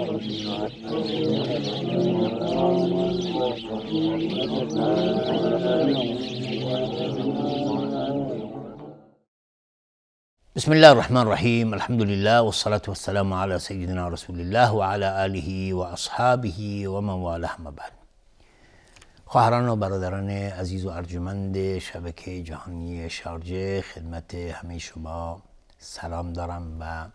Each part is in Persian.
بسم الله الرحمن الرحیم. الحمد لله والصلاة والسلام على سیدنا رسول الله و علی آله و اصحابه و من والاه. اما بعد، خواهران و برادران عزیز و ارجمند شبکه جهانی شارجه، خدمت همه شما سلام دارم و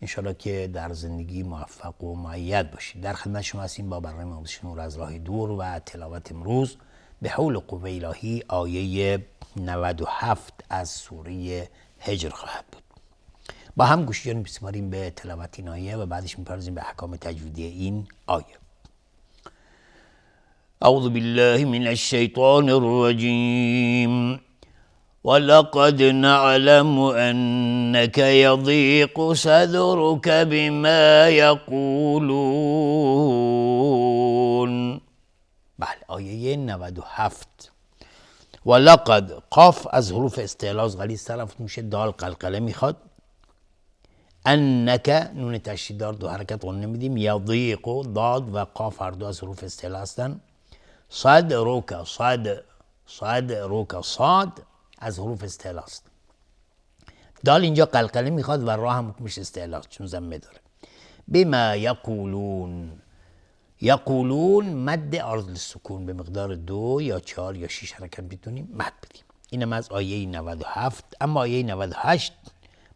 انشالله که در زندگی موفق و مؤید باشید. در خدمت شما هستیم با برنامه آموزش نور از راه دور و تلاوت امروز به حول و قوه الهی آیه 97 از سوره هجر خواهد بود. با هم گوش جان بسپاریم به تلاوت این آیه و بعدش میپردازیم به احکام تجویدی این آیه. اعوذ بالله من الشیطان الرجیم. ولقد نعلم انك يضيق صدرك بما يقولون. بله، آیه 97. ولقد، قاف از حروف استعلاء غلیظ تلفظ میشه، دال قلقله میخواد. انک، نون تشدیددار دو حرکت غنه میدیم. یضیق، داد و قاف هر دو از حروف استعلاء هستن. صدرک، صدرک، صاد از حروف استعلاء است. دال اینجا قلقله میخواد و را هم حکمش استعلاء چون ضمه داره. بما یقولون، یقولون مد عارض للسکون به مقدار 2 یا 4 یا 6 حرکت میتونیم مد بدیم. اینم از آیه 97. اما آیه 98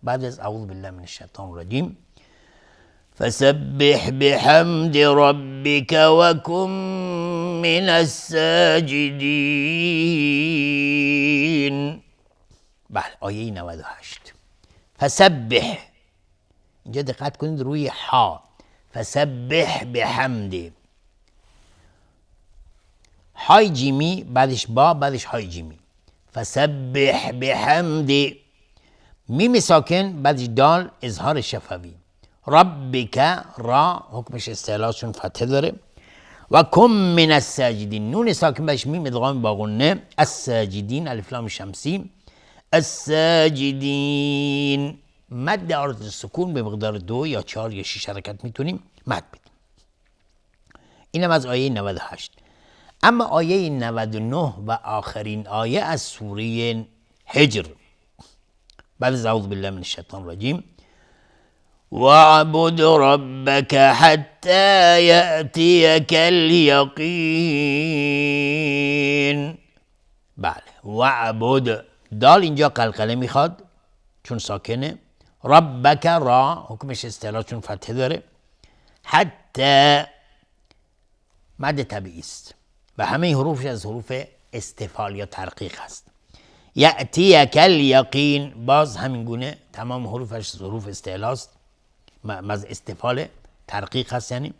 بعد از اعوذ بالله من الشیطان الرجیم، فسبح بحمد ربك وكن من الساجدین. بله، آیه 98. فسبح، اینجا دقت کنید روی ها. فسبح بحمد، های جیمی بعدش با، بعدش های جیمی. فسبح بحمد، میم ساکن بعدش دال اظهار شفوی. ربک، را حکمش استعلاء چون فتحه داره. و کن من الساجدین، نون ساکن بعدش میم ادغام با غنه. الساجدین، الف لام شمسی. الساجدین مد عارض سکون به مقدار 2 یا 4 یا 6 حرکت میتونیم مد بدیم. اینم از آیه 98. اما آیه 99 و آخرین آیه از سوره هجر بعد از اعوذ بالله من الشیطان الرجیم، واعبد ربک حتی یأتیک الیقین. بله، واعبد، دال اینجا قلقله میخواد چون ساکنه. ربک، را حکمش استعلاء چون فتحه داره. حتی مد طبیعی است و همه حروفش از حروف استفعال یا ترقیق هست. یأتیک الیقین، باز همین گونه تمام حروفش حروف استعلاء است، از استفعال ترقیق هست یعنی،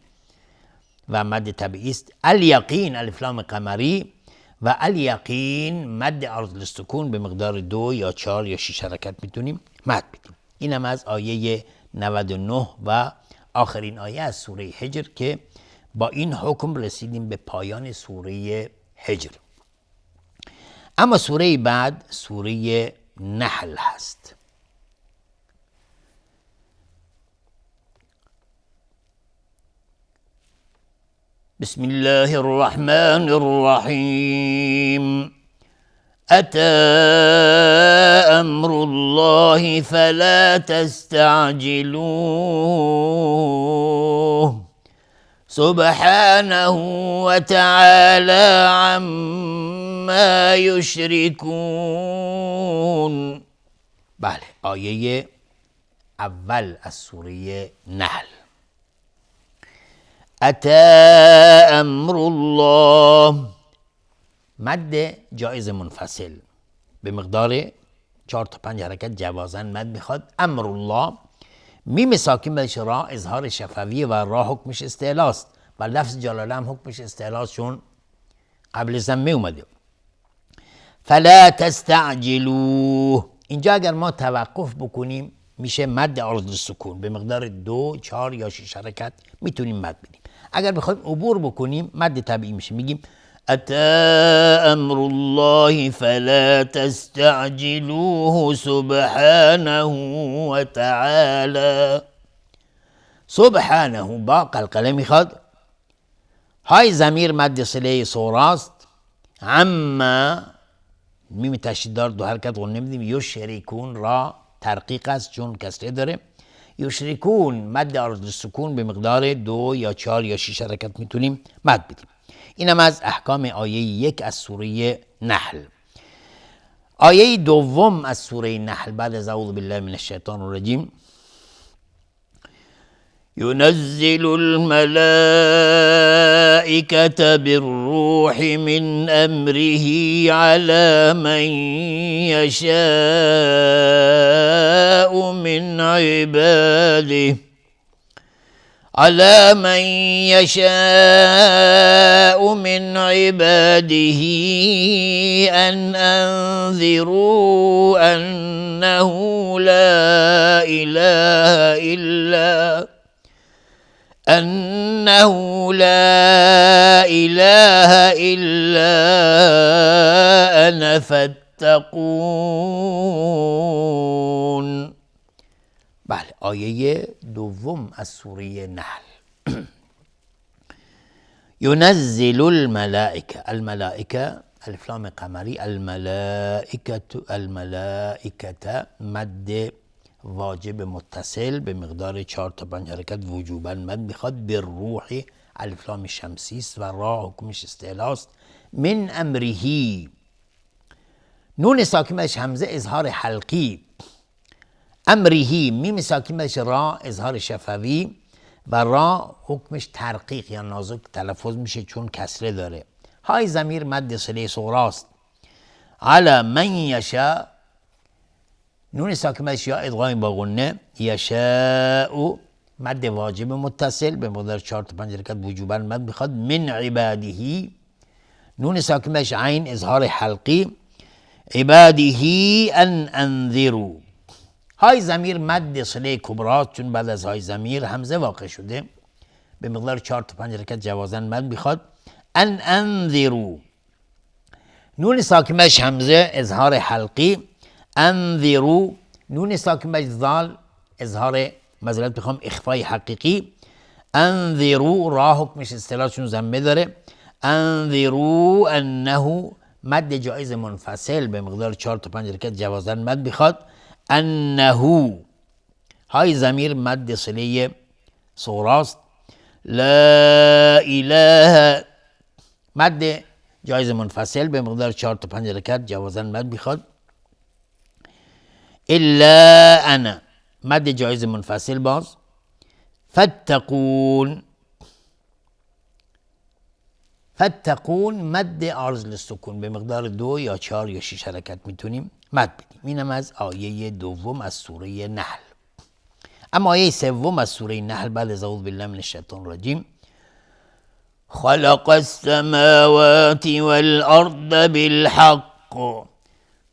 و مد طبیعی است. الیقین، الف لام قمری. و الیقین مد عارض للسکون به مقدار 2 یا 4 یا 6 حرکت میتونیم مد بدیم. اینم از آیه 99 و آخرین آیه از سوره هجر که با این حکم رسیدیم به پایان سوره هجر. اما سوره بعد سوره نحل هست. بسم الله الرحمن الرحیم. أتى أمر الله فلا تستعجلوه سبحانه وتعالى عما يشركون. بله، آیه اول از سوره نحل. أتى أمر الله، مد جایز منفصل به مقدار 4 تا 5 حرکت جوازن مد میخواد. امر الله، میم ساکن بعدش را اظهار شفوی و را حکمش استعلاء است و لفظ جلاله هم حکمش استعلاء چون قبل ضمه اومده. فلا تستعجلوه، اینجا اگر ما توقف بکنیم میشه مد عارض السکون به مقدار 2 4 یا 6 حرکت میتونیم مد بدیم. اگر بخوایم عبور بکنیم مد طبیعی میشه، میگیم أتى أمر الله فلا تستعجلوه سبحانه وتعالى. سبحانه با قلقله میخواد. های ضمیر مد صله صغراست. عما میم تشدید دار دو حرکت غنه میدیم. یشرکون را ترقیق است چون کسره داره. یشرکون مد عارض للسکون به مقدار 2 یا 4 یا 6 حرکت میتونیم مد بدیم. اینم از احکام آیه 1 از سوره نحل. آیه دوم از سوره نحل بعد از اعوذ بالله من الشیطان الرجیم: ينزل الملائكة بالروح من أمره على من يشاء من عباده أن أنذروا أنه لا إله إلا أنا فاتقون. بله، آیه دوم از سوره نحل. ينزل الملائكة، الملائكة الف لام قمری، الملائكة مد واجب متصل به مقدار 4 تا 5 حرکت وجوبا مد میخواد. به روح الف لام شمسی است و را حکمش استعلاست. من امره، نون ساکنش همزه اظهار حلقی. امره میم ساکنش را اظهار شفوی و را حکمش ترقیق یا نازک تلفظ میشه چون کسره داره. های ضمیر مد صله صغراست. علی من یشاء، نون ساکنش یا ادغام با غنه. یشاء مد واجب متصل به مقدار 4 تا 5 حرکت وجوبا مد میخواد. من عباده، نون ساکنش عین اظهار حلقی. عباده ان انذروا، های ضمیر مد صله کبراست چون بعد از های ضمیر همزه واقع شده به مقدار 4 تا 5 حرکت جوازاً مد میخواد. ان انذروا، نون ساکنش همزه اظهار حلقی. انذروا، نون ساکنش ذال اظهار معذرت میخوام اخفای حقیقی. انذروا را حکمش اصطلاح چون ضمه داره. انذروا انه مد جایز منفصل به مقدار 4 تا 5 حرکت جوازاً مد میخواد. انه، های ضمیر مد صله صغراست. لا اله مد جایز منفصل به مقدار 4 تا 5 حرکت جوازاً مد میخواد. الا انا مد جایز منفصل باز. فتقون مد عارض للسکون به مقدار 2 یا 4 یا 6 حرکت میتونیم مد بدیم. اینم از آیه دوم از سوره نحل. اما آیه سوم از سوره نحل بعد از اعوذ بالله من الشیطان الرجیم: خلق السماوات والارض بالحق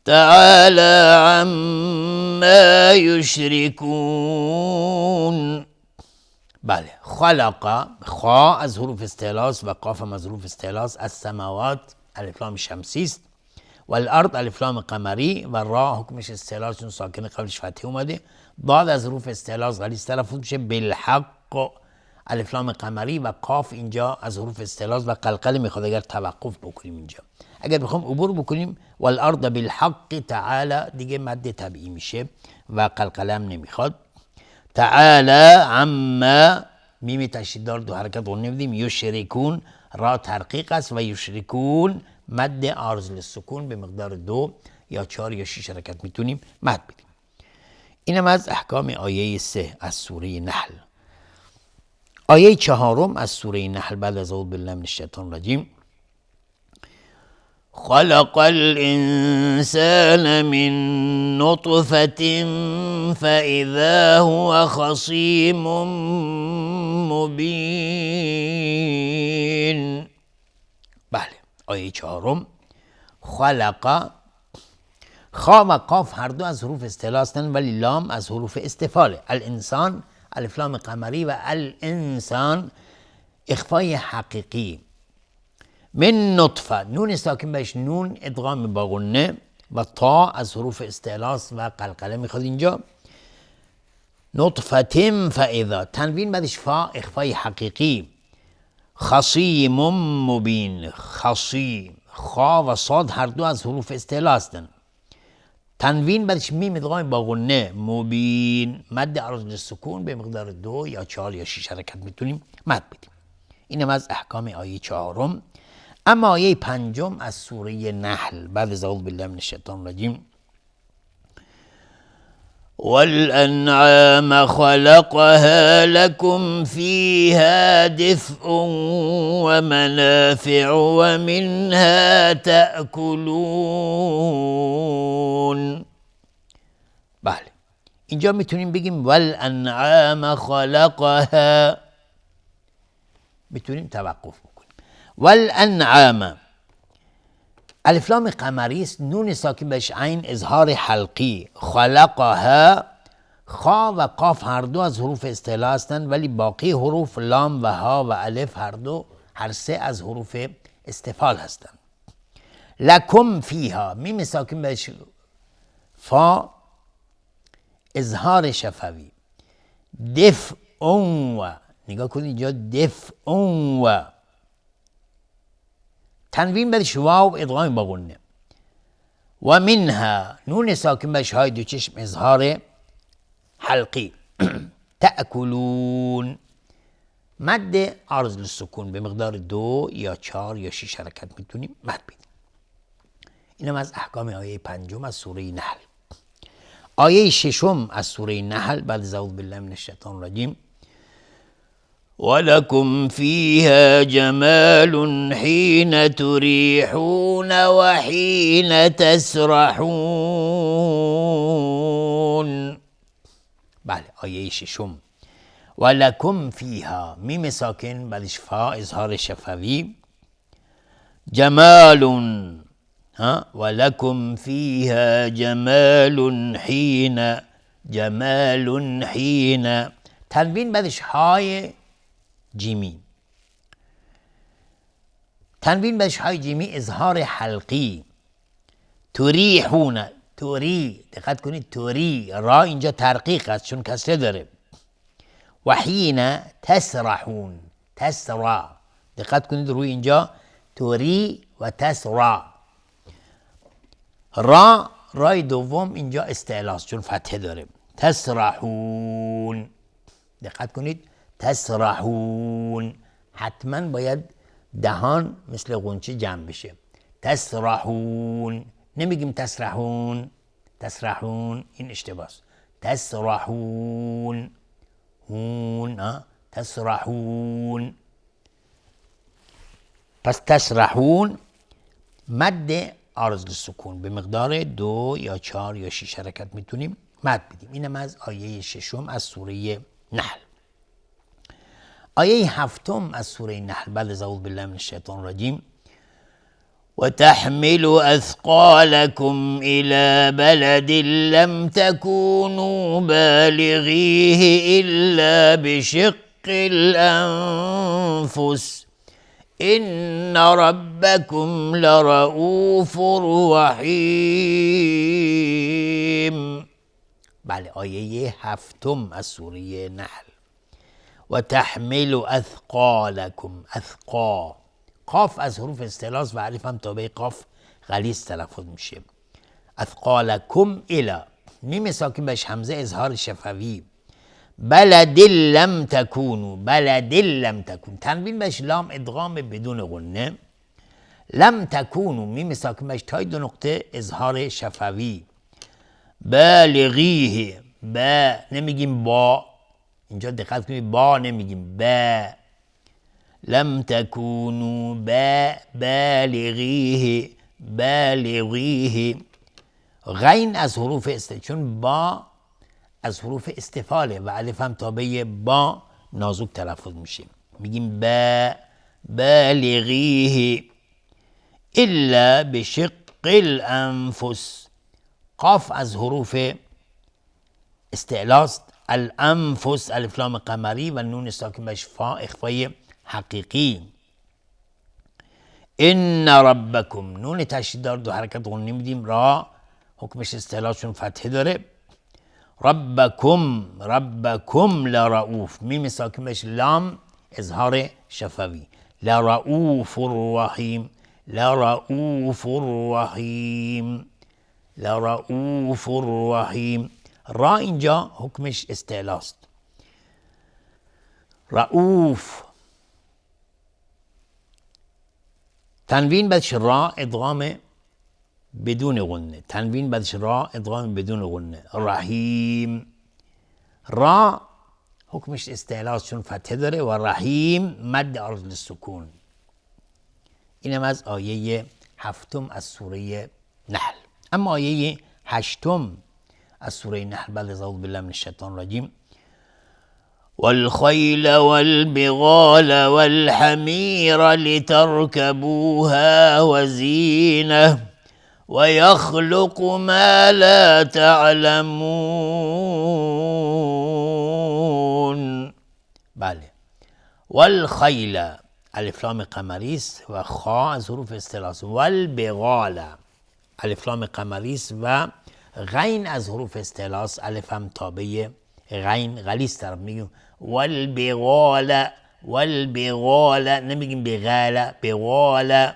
تعالى عما يشركون. بله، خلق، خا از حروف استعلاس و قاف از حروف استعلاس. از سماوات الف لام شمسی است و الارض الف لام قمری و را حکمش استعلاس چون ساکن قبلش فتحه اومده. بعد از حروف استعلاس غلیظ تلفظ میشه. بالحق الف لام قمری و قاف اینجا از حروف استعلاس و قلقله میخواد اگر توقف بکنیم اینجا. اگر بخوام عبور بکنیم والارض بالحق تعالی دیگه مد طبیعی میشه و قلقله هم نمیخواد. تعالی عما میم تشدید دار دو حرکت غنه میدیم. یشرکون را ترقیق است و یشرکون مد عارض للسکون به مقدار 2 یا 4 یا 6 حرکت میتونیم مد بدیم. اینم از احکام آیه 3 از سوره نحل. آیه 4 از سوره نحل بعد از اعوذ بالله من الشیطان الرجیم: خلق الانسان من نطفة فاذا هو خصيم مبين. بله، آیه 4 خلق، خا و قاف هر دو از حروف استعلا هستند ولی لام از حروف استفاله. الانسان الف لام قمری و الانسان اخفای حقیقی. من نطفه، نون ساکن بهش نون ادغام با غنه و تا از حروف استعلاس و قلقله میخواد اینجا. نطفة فاذا، تنوین بعدش فا اخفای حقیقی. خصیم مبین، خصیم، خا و صاد هر دو از حروف استعلا هستند. تنوین بعدش میم ادغام با غنه. مبین، مد عرض للسکون به مقدار 2 یا 4 یا 6 حرکت میتونیم مد بدیم. اینم از احکام آیه 4. اما آیه 5 از سوره نحل بعد از اعوذ بالله من الشیطان الرجیم. والأنعام خلقها لكم فيها دفء ومنافع ومنها تأكلون. بله، اینجا میتونیم بگیم والأنعام خلقها، میتونیم توقف بکنیم. والأنعام الف لام قمری است، نون ساکن بهش عین اظهار حلقی. خلقها، خا و قاف هر دو از حروف استعلا هستند، ولی باقی حروف لام و ها و الف هر سه از حروف استفال هستند. لکم فیها، میم ساکن بهش فا اظهار شفوی. دفء و، نگاه کنید اینجا دفء و، تنوین بعدش واو ادغام با غنه. و منها، نون ساکن بهش های دو چشم اظهار حلقی. تأکلون، مد عرض للسکون به مقدار 2 یا 4 یا 6 حرکت میتونیم مد بدیم. اینم از احکام آیه 5 از سوره نحل. آیه 6 از سوره نحل بعد از اعوذ بالله من الشیطان الرجیم. ولكم فيها جمال حين تريحون وحين تسرحون. بله، آیه 6. ولكم فيها، میم ساکن بعدش فا اظهار شفوی. جمال، ولكم فيها جمال حين، جمال حين، تنوین بعدش های جیمی. تنوین بعدش های جیمی اظهار حلقی. تریحون، توری، دقت کنید توری، را اینجا ترقیق است چون کسره داره. و حین تسرحون، تسرا، دقت کنید روی اینجا توری و تسرا. رای دوم اینجا استعلاست چون فتحه داره. تسرحون، دقت کنید تسرحون، حتما باید دهان مثل غنچه جمع بشه. تسرحون، نمیگیم تسرحون، تسرحون این اشتباهست. تسرحون، هون، تسرحون. پس تسرحون مد عارض للسکون به مقدار 2 یا 4 یا 6 حرکت میتونیم مد بدیم. اینم از آیه 6 از سوره نحل. آیه 7 از سوره نحل بعد از اعوذ بالله من الشیطان الرجیم. وتحمل أثقالكم إلى بلد لم تكونوا بالغيه إلا بشق الأنفس إن ربكم لرؤوف رحيم. بله، آیه 7 از سوره نحل. وتحمل أثقالكم، اثقا، قاف از حروف استعلاس و الف هم تابع قاف غلیظ تلفظ میشه. اثقالکم الی، میم ساکن بهش همزه اظهار شفوی. بلد لم تکونو، بلد لم تکون، تنوین بهش لام ادغام بدون غنه. لم تکونو، میم ساکن بهش تای 2 نقطه اظهار شفوی. بالغیه، با نمیگیم با، اینجا دقت کنید با نمیگیم با. لم تكونوا بالغیه، بالغیه، غین از حروف چون با از حروف استفاله و الف هم تابع با نازک تلفظ میشه. میگیم با بالغیه الا بشق الانفس. قاف از حروف استعلاست. الانفس الف لام قمری و نون ساکن بهش فا اخفای حقیقی. ان ربکم، نون تشدید دار 2 حرکت غنی میدیم. را حکمش استعلا چون فتحه داره. ربكم لرؤوف، میم ساکن بشه لام اظهار شفوی، لرؤوف رحیم، لرؤوف رحیم، لرؤوف رحیم. را اینجا حکمش استعلاست. رؤوف تنوین بعدش را ادغام بدون غنه، تنوین بعدش را ادغام بدون غنه. رحیم، را حکمش استعلاست چون فتحه داره، و رحیم مد عارض للسکون. اینم از آیه 7 از سوره نحل. اما آیه 8 از سوره نحل بعد از اعوذ بالله من الشیطان الرجیم: والخيل والبغال والحمير لتركبوها وزينة ويخلق ما لا تعلمون. بله، والخیل الف لام قمری است و خا از حروف استعلاست. والبغال الف لام قمری است و غین از حروف استعلاست. الف هم تابع غین غلیظ طرف میگیم والبغال، والبغال نمیگیم بغال، بغال.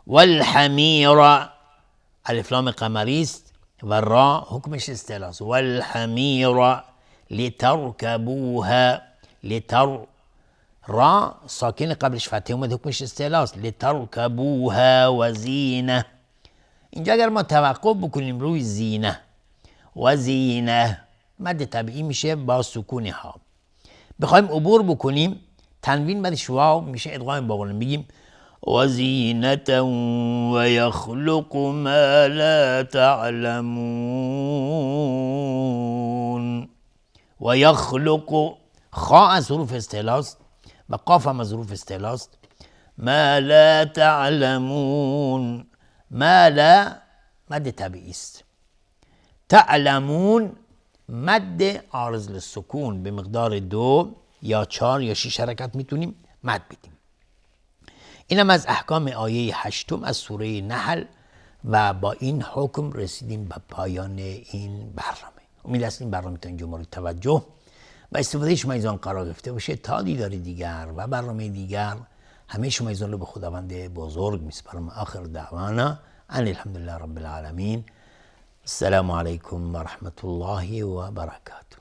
والحمیر الف لام قمری است و را حکمش استعلاست. والحمیر لترکبوها، را ساکن قبلش فتحه اومد حکمش استعلاست. لترکبوها و زینه. اینجا اگر ما توقف بکنیم روی زینه و زینه، مد طبیعی میشه با سکون ها. بخوایم عبور بکنیم تنوین بعدش واو میشه ادغام با غنه، میگیم و زینة و یخلق ما لا تعلمون. و یخلق خا از حروف استعلاست و قاف هم از حروف استعلاست. ما لا تعلمون، ما لا مد طبیعی است. تعلمون مد عارض للسکون به مقدار 2 یا 4 یا 6 حرکت میتونیم مد بدیم. اینم از احکام آیه 8 از سوره نحل و با این حکم رسیدیم به پایان این برنامه. امید است این برنامه تا اینجا مورد توجه و استفاده شما ایزان قرار گرفته باشه. تا دیدار دیگر و برنامه دیگر همه شما ایزان رو به خداوند بزرگ میسپارم. آخر دعوانا ان الحمدلله رب العالمین. السلام علیکم و رحمت الله و برکاته.